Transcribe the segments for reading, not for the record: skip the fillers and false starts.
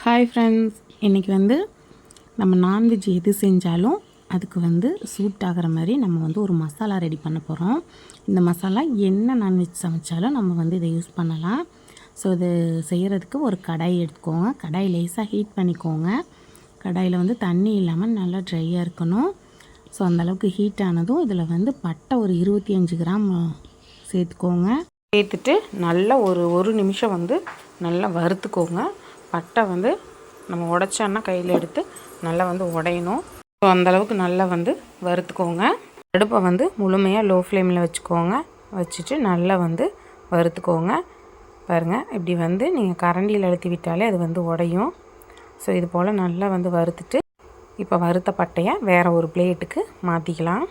Hi friends, இன்றைக்கி வந்து நம்ம நான்வெஜ் எது செஞ்சாலும் அதுக்கு வந்து சூட் ஆகிற மாதிரி நம்ம வந்து ஒரு மசாலா ரெடி பண்ண போகிறோம். இந்த மசாலா என்ன நான்வெஜ் சமைச்சாலும் நம்ம வந்து இதை யூஸ் பண்ணலாம். ஸோ இது செய்கிறதுக்கு ஒரு கடாய் எடுத்துக்கோங்க. கடாய் லேசாக ஹீட் பண்ணிக்கோங்க. கடாயில் வந்து தண்ணி இல்லாமல் நல்லா ட்ரையாக இருக்கணும். ஸோ அந்தளவுக்கு ஹீட் ஆனதும் இதில் வந்து பட்டை ஒரு 25 கிராம் சேர்த்துக்கோங்க. சேர்த்துட்டு நல்லா ஒரு நிமிஷம் வந்து நல்லா வறுத்துக்கோங்க. பட்டை வந்து நம்ம உடைச்சோன்னா கையில் எடுத்து நல்லா வந்து உடையணும். ஸோ அந்தளவுக்கு நல்லா வந்து வறுத்துக்கோங்க. அடுப்பை வந்து முழுமையாக லோ ஃப்ளேமில் வச்சுக்கோங்க. வச்சுட்டு நல்லா வந்து வறுத்துக்கோங்க. பாருங்கள், இப்படி வந்து நீங்கள் கரண்டியில் அழுத்தி விட்டாலே அது வந்து உடையும். ஸோ இது போல் நல்லா வந்து வறுத்துட்டு இப்போ வறுத்த பட்டையை வேறு ஒரு பிளேட்டுக்கு மாற்றிக்கலாம்.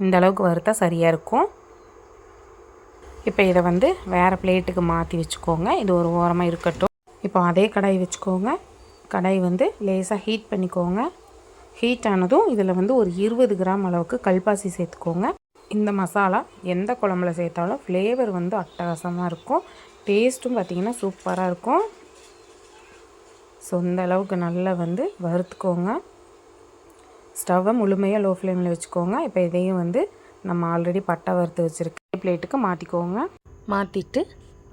இந்த அளவுக்கு வறுத்தா சரியாக இருக்கும். இப்போ இதை வந்து வேறு பிளேட்டுக்கு மாற்றி வச்சுக்கோங்க. இது ஒரு ஓரமாக இருக்கட்டும். இப்போ அதே கடாய் வச்சுக்கோங்க. கடாய் வந்து லேசாக ஹீட் பண்ணிக்கோங்க. ஹீட் ஆனதும் இதில் வந்து ஒரு 20 கிராம் அளவுக்கு கல்பாசி சேர்த்துக்கோங்க. இந்த மசாலா எந்த குழம்புல சேர்த்தாலும் ஃப்ளேவர் வந்து அட்டகாசமாக இருக்கும். டேஸ்ட்டும் பார்த்திங்கன்னா சூப்பராக இருக்கும். ஸோ இந்த அளவுக்கு நல்லா வந்து வறுத்துக்கோங்க. ஸ்டவ்வை முழுமையாக லோ ஃப்ளேமில் வச்சுக்கோங்க. இப்போ இதையும் வந்து நம்ம ஆல்ரெடி பட்டை வறுத்து வச்சுருக்க பிளேட்டுக்கு மாற்றிக்கோங்க. மாற்றிட்டு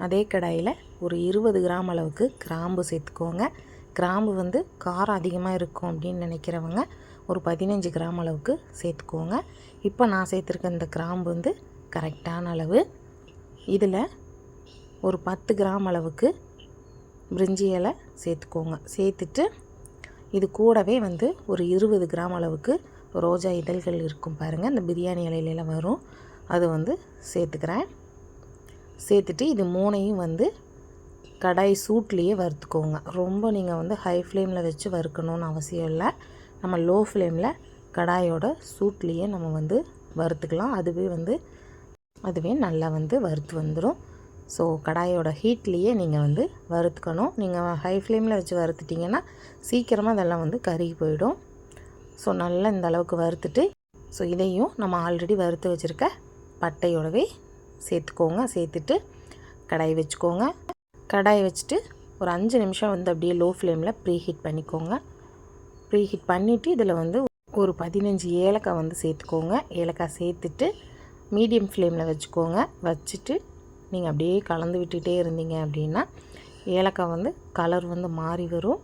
அதே கடாயில் ஒரு 20 கிராம் அளவுக்கு கிராம்பு சேர்த்துக்கோங்க. கிராம்பு வந்து காரம் அதிகமாக இருக்கும் அப்படின்னு நினைக்கிறவங்க ஒரு 15 கிராம் அளவுக்கு சேர்த்துக்கோங்க. இப்போ நான் சேர்த்துருக்க இந்த கிராம்பு வந்து கரெக்டான அளவு. இதில் ஒரு 10 கிராம் அளவுக்கு பிரிஞ்சி இலை சேர்த்துக்கோங்க. சேர்த்துட்டு இது கூடவே வந்து ஒரு 20 கிராம் அளவுக்கு ரோஜா இதழ்கள் இருக்கும் பாருங்கள், இந்த பிரியாணி இலையில வரும், அது வந்து சேர்த்துக்கிறேன். சேர்த்துட்டு இது மூணையும் வந்து கடாய் சூட்லேயே வறுத்துக்கோங்க. ரொம்ப நீங்கள் வந்து ஹை ஃப்ளேமில் வச்சு வறுக்கணும்னு அவசியம் இல்லை. நம்ம லோ ஃப்ளேமில் கடாயோட சூட்லேயே நம்ம வந்து வறுத்துக்கலாம். அதுவே நல்லா வந்து வறுத்து வந்துடும். ஸோ கடாயோட ஹீட்லேயே நீங்கள் வந்து வறுத்துக்கணும். நீங்கள் ஹை ஃப்ளேமில் வச்சு வறுத்துட்டிங்கன்னா சீக்கிரமாக அதெல்லாம் வந்து கருகி போயிடும். ஸோ நல்லா இந்த அளவுக்கு வறுத்துட்டு ஸோ இதையும் நம்ம ஆல்ரெடி வறுத்து வச்சுருக்க பட்டையோடவே சேர்த்துக்கோங்க. சேர்த்துட்டு கடாய் வச்சுக்கோங்க. கடாய் வச்சுட்டு ஒரு 5 நிமிஷம் வந்து அப்படியே லோ ஃப்ளேமில் ப்ரீஹீட் பண்ணிக்கோங்க. ப்ரீஹீட் பண்ணிவிட்டு இதில் வந்து ஒரு 15 ஏலக்காய் வந்து சேர்த்துக்கோங்க. ஏலக்காய் சேர்த்துட்டு மீடியம் ஃப்ளேமில் வச்சுக்கோங்க. வச்சுட்டு நீங்கள் அப்படியே கலந்து விட்டுகிட்டே இருந்தீங்க அப்படின்னா ஏலக்காய் வந்து கலர் வந்து மாறி வரும்.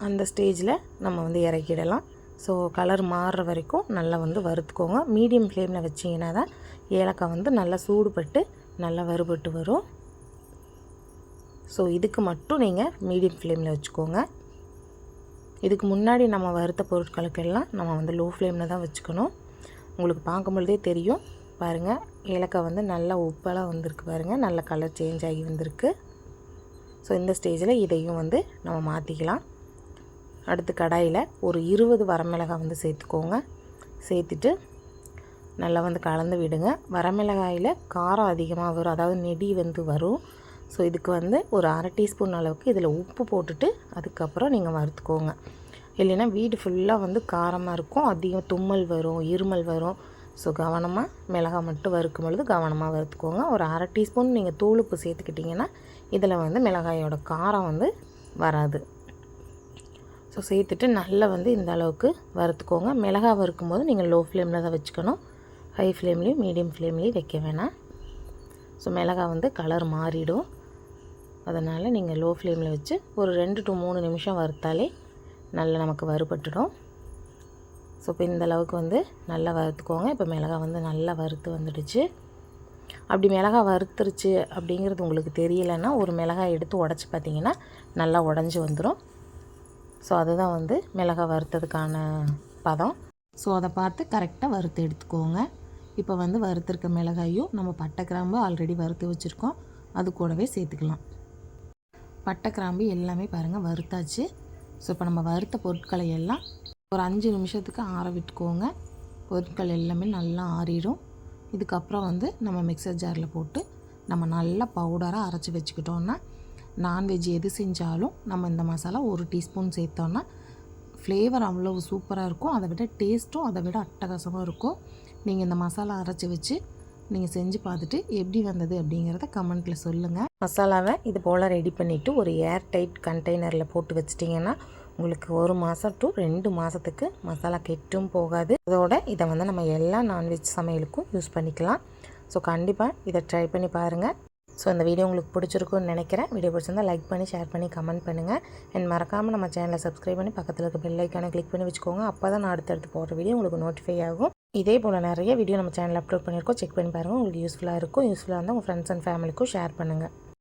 அந்த ஸ்டேஜில் நம்ம வந்து இறக்கிடலாம். ஸோ கலர் மாறுற வரைக்கும் நல்லா வந்து வறுத்துக்கோங்க. மீடியம் ஃப்ளேமில் வச்சிங்கன்னா தான் ஏலக்காய் வந்து நல்லா சூடுபட்டு நல்லா வறுபட்டு வரும். ஸோ இதுக்கு மட்டும் நீங்கள் மீடியம் ஃப்ளேமில் வச்சுக்கோங்க. இதுக்கு முன்னாடி நம்ம வறுத்த பொருட்களுக்கெல்லாம் நம்ம வந்து லோ ஃப்ளேமில் தான் வச்சுக்கணும். உங்களுக்கு பார்க்கும்பொழுதே தெரியும் பாருங்கள், ஏலக்காய் வந்து நல்லா உப்பெல்லாம் வந்திருக்கு பாருங்கள், நல்ல கலர் சேஞ்ச் ஆகி வந்திருக்கு. ஸோ இந்த ஸ்டேஜில் இதையும் வந்து நம்ம மாற்றிக்கலாம். அடுத்து கடாயில் ஒரு 20 வரமிளகாய் வந்து சேர்த்துக்கோங்க. சேர்த்துட்டு நல்லா வந்து கலந்து விடுங்க. வரமிளகாயில் காரம் அதிகமாக வரும், அதாவது நெடி வந்து வரும். ஸோ இதுக்கு வந்து ஒரு 1/2 டீஸ்பூன் அளவுக்கு இதில் உப்பு போட்டுட்டு அதுக்கப்புறம் நீங்கள் வறுத்துக்கோங்க. இல்லைன்னா வீடு ஃபுல்லாக வந்து காரமாக இருக்கும், அதிகம் தும்மல் வரும், இருமல் வரும். ஸோ கவனமாக மிளகாய் மட்டும் வறுக்கும் பொழுது கவனமாக வறுத்துக்கோங்க. ஒரு 1/2 டீஸ்பூன் நீங்கள் தூளுப்பு சேர்த்துக்கிட்டிங்கன்னா இதில் வந்து மிளகாயோட காரம் வந்து வராது. ஸோ சேர்த்துட்டு நல்லா வந்து இந்த அளவுக்கு வறுத்துக்கோங்க. மிளகாய் வறுக்கும்போது நீங்கள் லோ ஃப்ளேமில் தான் வச்சுக்கணும். ஹை ஃப்ளேம்லேயும் மீடியம் ஃப்ளேம்லேயும் வைக்க வேணாம். ஸோ மிளகாய் வந்து கலர் மாறிடும். அதனால் நீங்கள் லோ ஃப்ளேமில் வச்சு ஒரு 2 to 3 நிமிஷம் வறுத்தாலே நல்லா நமக்கு வறுபட்டுடும். ஸோ இப்போ இந்த அளவுக்கு வந்து நல்லா வறுத்துக்கோங்க. இப்போ மிளகாய் வந்து நல்லா வறுத்து வந்துடுச்சு. அப்படி மிளகாய் வறுத்துருச்சு அப்படிங்கிறது உங்களுக்கு தெரியலைன்னா ஒரு மிளகாய் எடுத்து உடச்சி பார்த்திங்கன்னா நல்லா உடஞ்சி வந்துடும். ஸோ அதுதான் வந்து மிளகாய் வறுத்ததுக்கான பதம். ஸோ அதை பார்த்து கரெக்டாக வறுத்து எடுத்துக்கோங்க. இப்போ வந்து வறுத்துருக்க மிளகாயும் நம்ம பட்டை கிராம்பு ஆல்ரெடி வறுத்து வச்சுருக்கோம், அது கூடவே சேர்த்துக்கலாம். பட்டை கிராம்பு எல்லாமே பாருங்கள் வறுத்தாச்சு. ஸோ இப்போ நம்ம வறுத்த பொருட்களை எல்லாம் ஒரு 5 நிமிஷத்துக்கு ஆற விட்டுக்கோங்க. பொருட்கள் எல்லாமே நல்லா ஆறிடும். இதுக்கப்புறம் வந்து நம்ம மிக்சர் ஜாரில் போட்டு நம்ம நல்லா பவுடராக அரைச்சி வச்சுக்கிட்டோன்னா நான்வெஜ் எது செஞ்சாலும் நம்ம இந்த மசாலா 1 டீஸ்பூன் சேர்த்தோன்னா ஃப்ளேவர் அவ்வளோ சூப்பராக இருக்கும். அதை விட டேஸ்ட்டும் அதை விட அட்டகாசமாக இருக்கும். நீங்கள் இந்த மசாலா அரைச்சி வச்சு நீங்கள் செஞ்சு பார்த்துட்டு எப்படி வந்தது அப்படிங்கிறத கமெண்ட்டில் சொல்லுங்கள். மசாலாவை இது போல் ரெடி பண்ணிவிட்டு ஒரு ஏர் டைட் கண்டெய்னரில் போட்டு வச்சிட்டிங்கன்னா உங்களுக்கு 1 மாதம் டு 2 மாதத்துக்கு மசாலா கெட்டும் போகாது. அதோட இதை வந்து நம்ம எல்லா நான்வெஜ் சமையலுக்கும் யூஸ் பண்ணிக்கலாம். ஸோ கண்டிப்பாக இதை ட்ரை பண்ணி பாருங்கள். ஸோ இந்த வீடியோ உங்களுக்கு பிடிச்சிருக்குன்னு நினைக்கிறேன். வீடியோ பிடிச்சிருந்தால் லைக் பண்ணி ஷேர் பண்ணி கமெண்ட் பண்ணுங்கள். அண்ட் மறக்காமல் நம்ம சேனலை சப்ஸ்கிரைப் பண்ணி பக்கத்தில் இருக்க பெல் ஐக்கானை கிளிக் பண்ணி வச்சுக்கோங்க. அப்போ தான் நான் அடுத்தடுத்து போடுற வீடியோ உங்களுக்கு நோட்டிஃபை ஆகும். இதே போல் நிறைய வீடியோ நம்ம சேனலில் அப்லோட் பண்ணியிருக்கோம். செக் பண்ணி பாருங்கள். உங்களுக்கு யூஸ்ஃபுல்லாக இருந்தால் உங்கள் ஃப்ரெண்ட்ஸ் அண்ட் ஃபேமிலிக்கும் ஷேர் பண்ணுங்கள்.